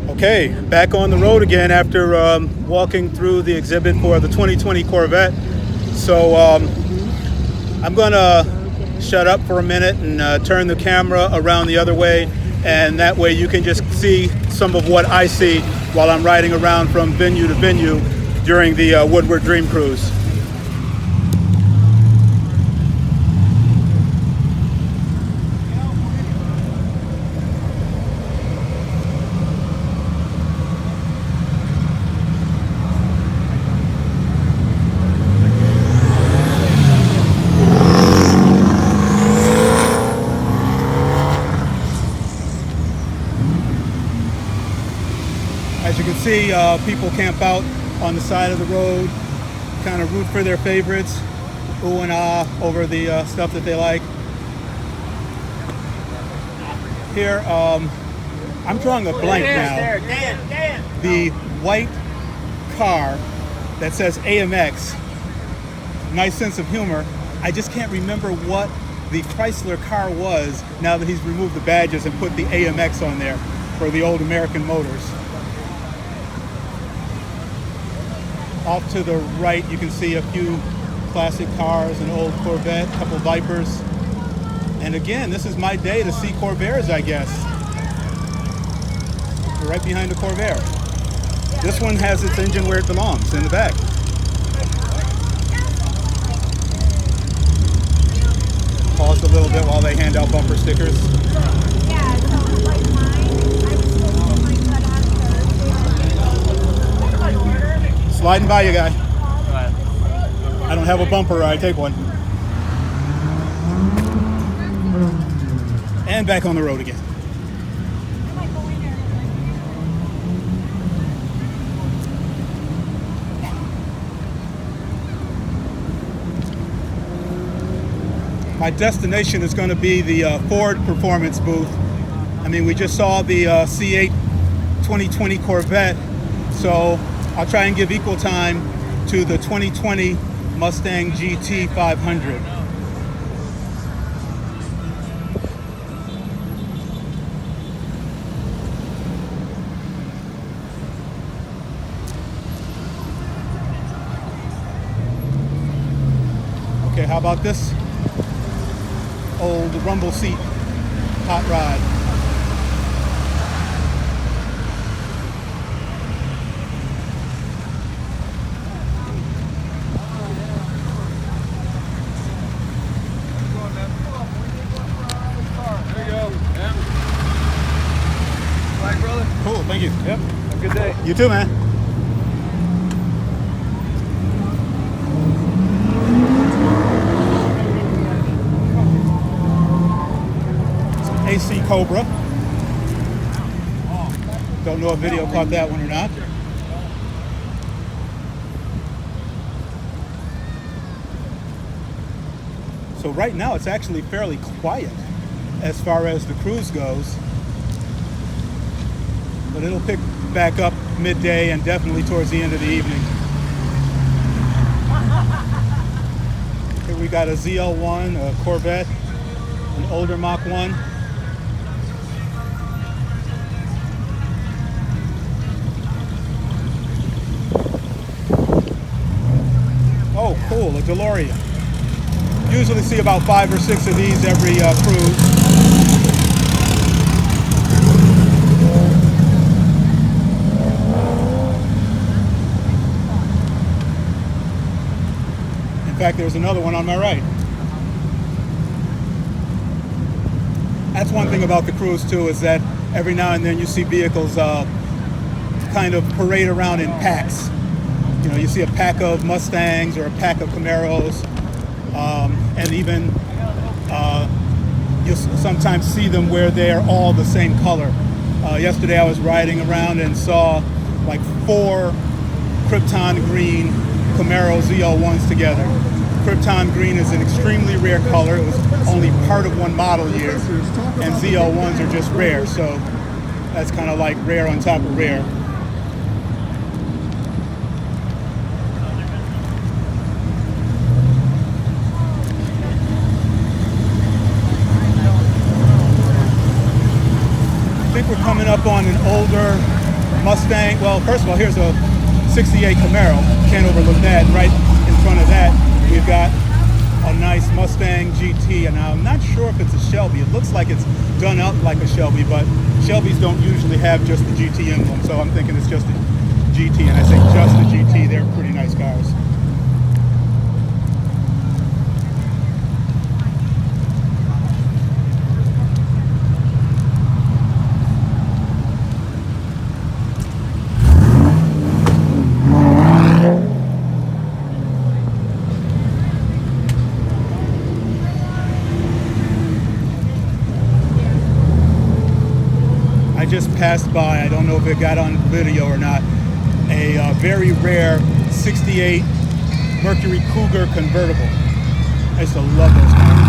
Okay, back on the road again after walking through the exhibit for the 2020 Corvette. So I'm going to shut up for a minute and turn the camera around the other way, and that way you can just see some of what I see while I'm riding around from venue to venue during the Woodward Dream Cruise. As you can see, people camp out on the side of the road, kind of root for their favorites, ooh and ah over the stuff that they like. Here, I'm drawing a blank now. The white car that says AMX, nice sense of humor. I just can't remember what the Chrysler car was now that he's removed the badges and put the AMX on there for the old American Motors. Off to the right, you can see a few classic cars, an old Corvette, a couple Vipers. And again, this is my day to see Corvairs, I guess. We're right behind the Corvair. This one has its engine where it belongs, in the back. Pause a little bit while they hand out bumper stickers. Sliding by you, guy. I don't have a bumper, I take one. And back on the road again. My destination is going to be the Ford Performance booth. I mean, we just saw the C8 2020 Corvette, so I'll try and give equal time to the 2020 Mustang GT 500. Okay, how about this old rumble seat hot rod? Cool, thank you. Yep, have a good day. You too, man. AC Cobra. Don't know if video caught that one or not. So right now it's actually fairly quiet as far as the cruise goes. But it'll pick back up midday and definitely towards the end of the evening. Here we got a ZL1, a Corvette, an older Mach 1. Oh, cool, a DeLorean. Usually see about 5 or 6 of these every cruise. In fact, there's another one on my right. That's one thing about the cruise too, is that every now and then you see vehicles kind of parade around in packs. You know, you see a pack of Mustangs or a pack of Camaros, and even you'll sometimes see them where they're all the same color. Yesterday I was riding around and saw like 4 Krypton green Camaro ZL1s together. Krypton green is an extremely rare color. It was only part of one model year, and ZL1s are just rare, so that's kind of like rare on top of rare. I think we're coming up on an older Mustang. Well, first of all, here's a 68 Camaro. Can't overlook that. Right in front of that, we've got a nice Mustang GT, and I'm not sure if it's a Shelby. It looks like it's done up like a Shelby, but Shelbys don't usually have just the GT emblem, so I'm thinking it's just a GT, and I say just a GT. They're pretty nice cars. Just passed by, I don't know if it got on video or not, a very rare 68 Mercury Cougar convertible. I used to love those cars.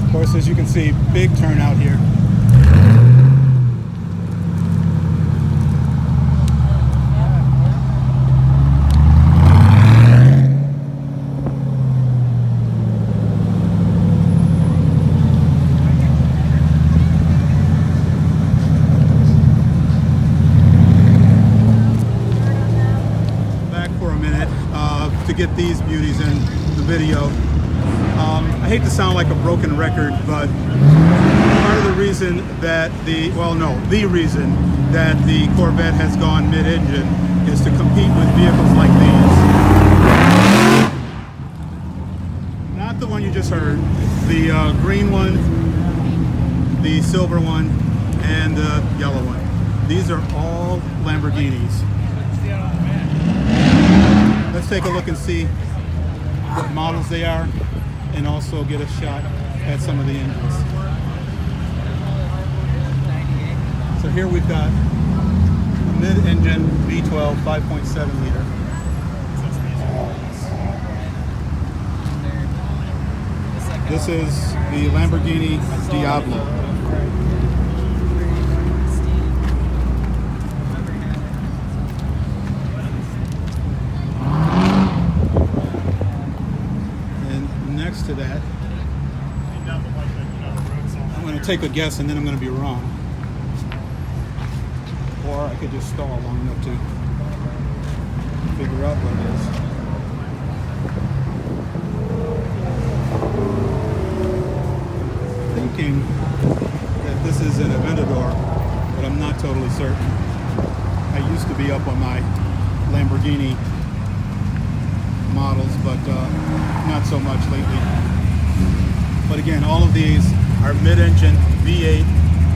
Of course, as you can see, big turnout here. To get these beauties in the video. I hate to sound like a broken record, but part of the reason that the reason that the Corvette has gone mid-engine is to compete with vehicles like these. Not the one you just heard, the green one, the silver one, and the yellow one. These are all Lamborghinis. Let's take a look and see what models they are, and also get a shot at some of the engines. So here we've got a mid-engine V12 5.7 liter. This is the Lamborghini Diablo. To that, I'm going to take a guess and then I'm going to be wrong, or I could just stall long enough to figure out what it is. Thinking that this is an Aventador, but I'm not totally certain. I used to be up on my Lamborghini models, but not so much lately. But again, all of these are mid-engine V8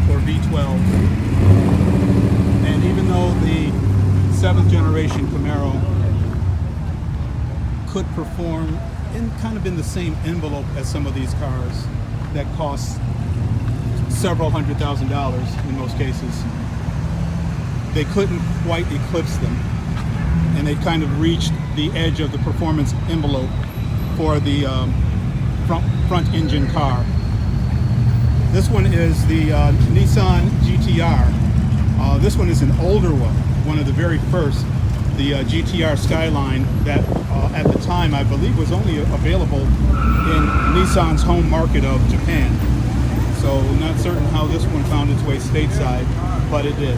or V12. And even though the 7th generation Camaro could perform in the same envelope as some of these cars that cost several $100,000 in most cases, they couldn't quite eclipse them. And they kind of reached the edge of the performance envelope for the front engine car. This one is the Nissan GTR. This one is an older one of the very first, the GTR Skyline that at the time I believe was only available in Nissan's home market of Japan. So not certain how this one found its way stateside, but it did.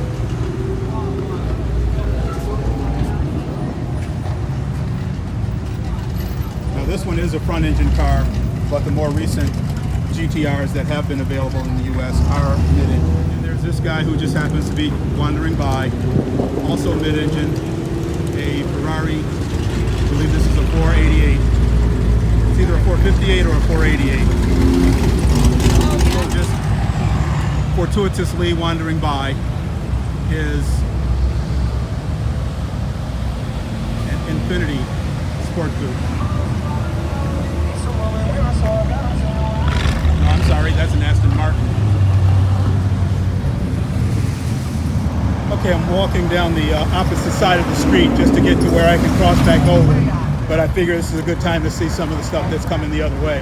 This one is a front engine car, but the more recent GTRs that have been available in the US are mid-engine. And there's this guy who just happens to be wandering by, also mid-engine, a Ferrari. I believe this is a 488. It's either a 458 or a 488. So just fortuitously wandering by is an Infiniti Sport Coupe. No, I'm sorry, that's an Aston Martin. Okay, I'm walking down the opposite side of the street just to get to where I can cross back over. But I figure this is a good time to see some of the stuff that's coming the other way.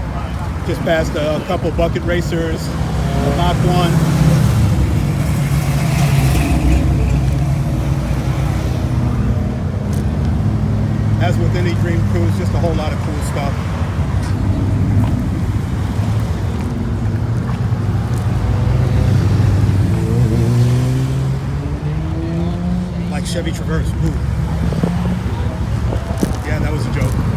Just passed a couple bucket racers, a Mach 1. as with any Dream Cruise, just a whole lot of cool stuff. Like Chevy Traverse. Ooh. Yeah, that was a joke.